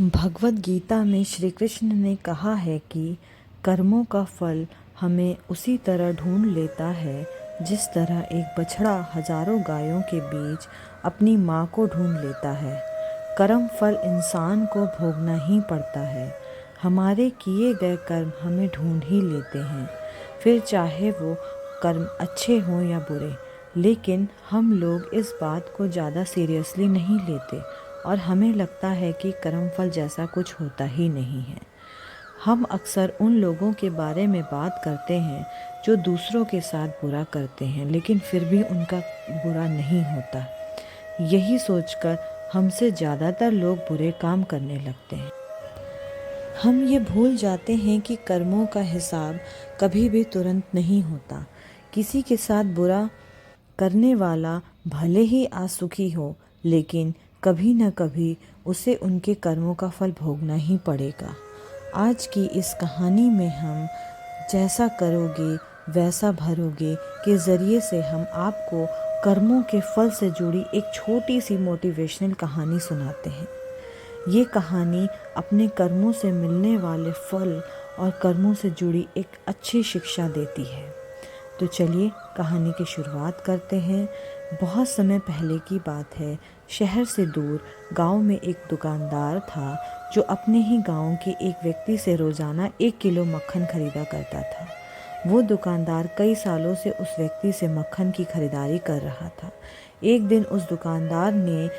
भगवद गीता में श्री कृष्ण ने कहा है कि कर्मों का फल हमें उसी तरह ढूंढ लेता है जिस तरह एक बछड़ा हजारों गायों के बीच अपनी माँ को ढूंढ लेता है। कर्म फल इंसान को भोगना ही पड़ता है। हमारे किए गए कर्म हमें ढूंढ ही लेते हैं, फिर चाहे वो कर्म अच्छे हों या बुरे। लेकिन हम लोग इस बात को ज़्यादा सीरियसली नहीं लेते और हमें लगता है कि कर्मफल जैसा कुछ होता ही नहीं है। हम अक्सर उन लोगों के बारे में बात करते हैं जो दूसरों के साथ बुरा करते हैं, लेकिन फिर भी उनका बुरा नहीं होता। यही सोचकर हमसे ज़्यादातर लोग बुरे काम करने लगते हैं। हम ये भूल जाते हैं कि कर्मों का हिसाब कभी भी तुरंत नहीं होता। किसी के साथ बुरा करने वाला भले ही आज सुखी हो, लेकिन कभी न कभी उसे उनके कर्मों का फल भोगना ही पड़ेगा। आज की इस कहानी में हम जैसा करोगे वैसा भरोगे के ज़रिए से हम आपको कर्मों के फल से जुड़ी एक छोटी सी मोटिवेशनल कहानी सुनाते हैं। ये कहानी अपने कर्मों से मिलने वाले फल और कर्मों से जुड़ी एक अच्छी शिक्षा देती है। तो चलिए कहानी की शुरुआत करते हैं। बहुत समय पहले की बात है। शहर से दूर गांव में एक दुकानदार था जो अपने ही गांव के एक व्यक्ति से रोज़ाना 1 किलो मक्खन खरीदा करता था। वो दुकानदार कई सालों से उस व्यक्ति से मक्खन की खरीदारी कर रहा था। एक दिन उस दुकानदार ने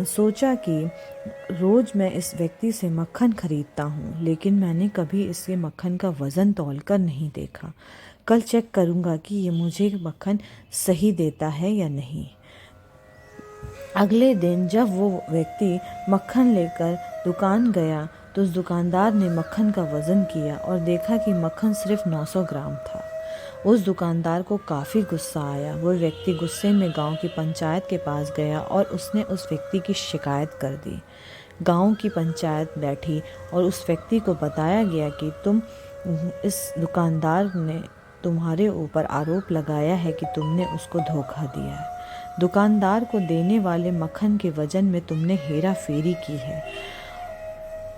सोचा कि रोज़ मैं इस व्यक्ति से मक्खन खरीदता हूँ, लेकिन मैंने कभी इसके मक्खन का वज़न तौल कर नहीं देखा। कल चेक करूँगा कि ये मुझे मक्खन सही देता है या नहीं। अगले दिन जब वो व्यक्ति मक्खन लेकर दुकान गया तो उस दुकानदार ने मक्खन का वज़न किया और देखा कि मक्खन सिर्फ 900 ग्राम था। उस दुकानदार को काफ़ी गुस्सा आया। वो व्यक्ति गुस्से में गांव की पंचायत के पास गया और उसने उस व्यक्ति की शिकायत कर दी। गांव की पंचायत बैठी और उस व्यक्ति को बताया गया कि इस दुकानदार ने तुम्हारे ऊपर आरोप लगाया है कि तुमने उसको धोखा दिया है। दुकानदार को देने वाले मक्खन के वजन में तुमने हेरा फेरी की है।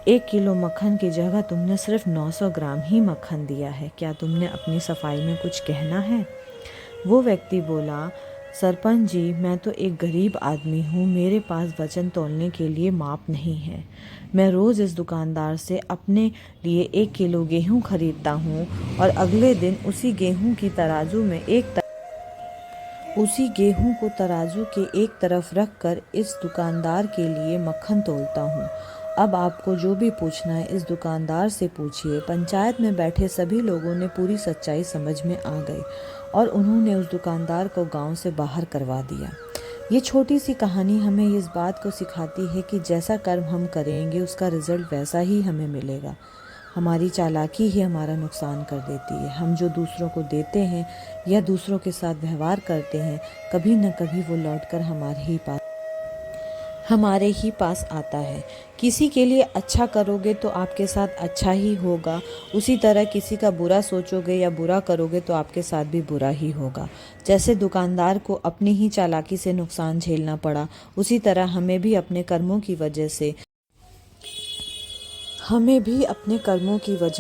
1 किलो मक्खन की जगह तुमने सिर्फ 900 ग्राम ही मक्खन दिया है। क्या तुमने अपनी सफाई में कुछ कहना है? वो व्यक्ति बोला, सरपंच जी, मैं तो एक गरीब आदमी हूँ, मेरे पास वजन तौलने के लिए माप नहीं है। मैं रोज़ इस दुकानदार से अपने लिए 1 किलो गेहूँ खरीदता हूँ और अगले दिन उसी गेहूँ को तराजू के एक तरफ रख कर इस दुकानदार के लिए मक्खन तौलता हूँ। अब आपको जो भी पूछना है इस दुकानदार से पूछिए। पंचायत में बैठे सभी लोगों ने पूरी सच्चाई समझ में आ गई और उन्होंने उस दुकानदार को गांव से बाहर करवा दिया। ये छोटी सी कहानी हमें इस बात को सिखाती है कि जैसा कर्म हम करेंगे उसका रिजल्ट वैसा ही हमें मिलेगा। हमारी चालाकी ही हमारा नुकसान कर देती है। हम जो दूसरों को देते हैं या दूसरों के साथ व्यवहार करते हैं, कभी न कभी वो लौटकर हमारे ही पास आता है। किसी के लिए अच्छा करोगे तो आपके साथ अच्छा ही होगा, उसी तरह किसी का बुरा सोचोगे या बुरा करोगे तो आपके साथ भी बुरा ही होगा। जैसे दुकानदार को अपनी ही चालाकी से नुकसान झेलना पड़ा, उसी तरह हमें भी अपने कर्मों की वजह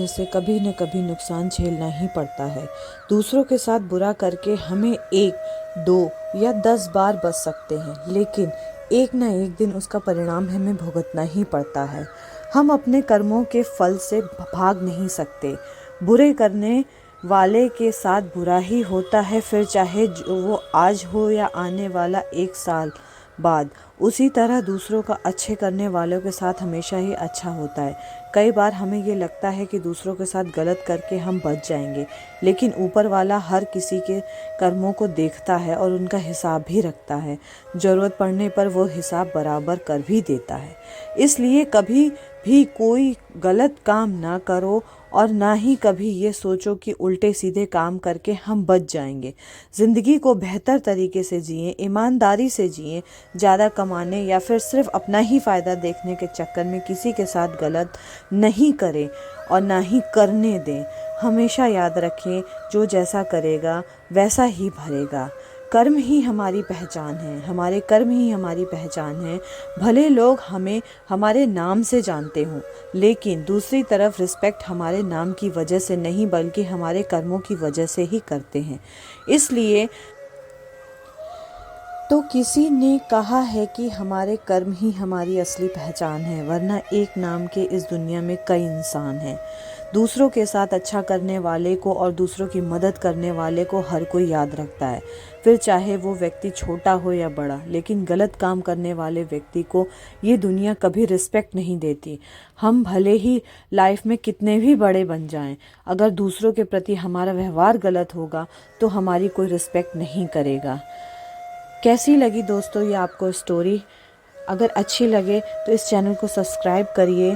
से कभी न कभी नुकसान झेलना ही पड़ता है। दूसरों के साथ बुरा करके हमें 1, 2 या 10 बार बच सकते हैं, लेकिन एक न एक दिन उसका परिणाम हमें भुगतना ही पड़ता है। हम अपने कर्मों के फल से भाग नहीं सकते। बुरे करने वाले के साथ बुरा ही होता है, फिर चाहे वो आज हो या आने वाला 1 साल बाद। उसी तरह दूसरों का अच्छे करने वालों के साथ हमेशा ही अच्छा होता है। कई बार हमें ये लगता है कि दूसरों के साथ गलत करके हम बच जाएंगे, लेकिन ऊपर वाला हर किसी के कर्मों को देखता है और उनका हिसाब भी रखता है। ज़रूरत पड़ने पर वो हिसाब बराबर कर भी देता है। इसलिए कभी भी कोई गलत काम ना करो और ना ही कभी ये सोचो कि उल्टे सीधे काम करके हम बच जाएंगे। ज़िंदगी को बेहतर तरीके से जिएं, ईमानदारी से जिएं। ज़्यादा कमाने या फिर सिर्फ अपना ही फ़ायदा देखने के चक्कर में किसी के साथ गलत नहीं करें और ना ही करने दें। हमेशा याद रखें, जो जैसा करेगा वैसा ही भरेगा। कर्म ही हमारी पहचान है, हमारे कर्म ही हमारी पहचान है। भले लोग हमें हमारे नाम से जानते हों, लेकिन दूसरी तरफ रिस्पेक्ट हमारे नाम की वजह से नहीं बल्कि हमारे कर्मों की वजह से ही करते हैं। इसलिए तो किसी ने कहा है कि हमारे कर्म ही हमारी असली पहचान है, वरना एक नाम के इस दुनिया में कई इंसान हैं। दूसरों के साथ अच्छा करने वाले को और दूसरों की मदद करने वाले को हर कोई याद रखता है, फिर चाहे वो व्यक्ति छोटा हो या बड़ा। लेकिन गलत काम करने वाले व्यक्ति को ये दुनिया कभी रिस्पेक्ट नहीं देती। हम भले ही लाइफ में कितने भी बड़े बन जाएं, अगर दूसरों के प्रति हमारा व्यवहार गलत होगा तो हमारी कोई रिस्पेक्ट नहीं करेगा। कैसी लगी दोस्तों ये आपको स्टोरी? अगर अच्छी लगे तो इस चैनल को सब्सक्राइब करिए।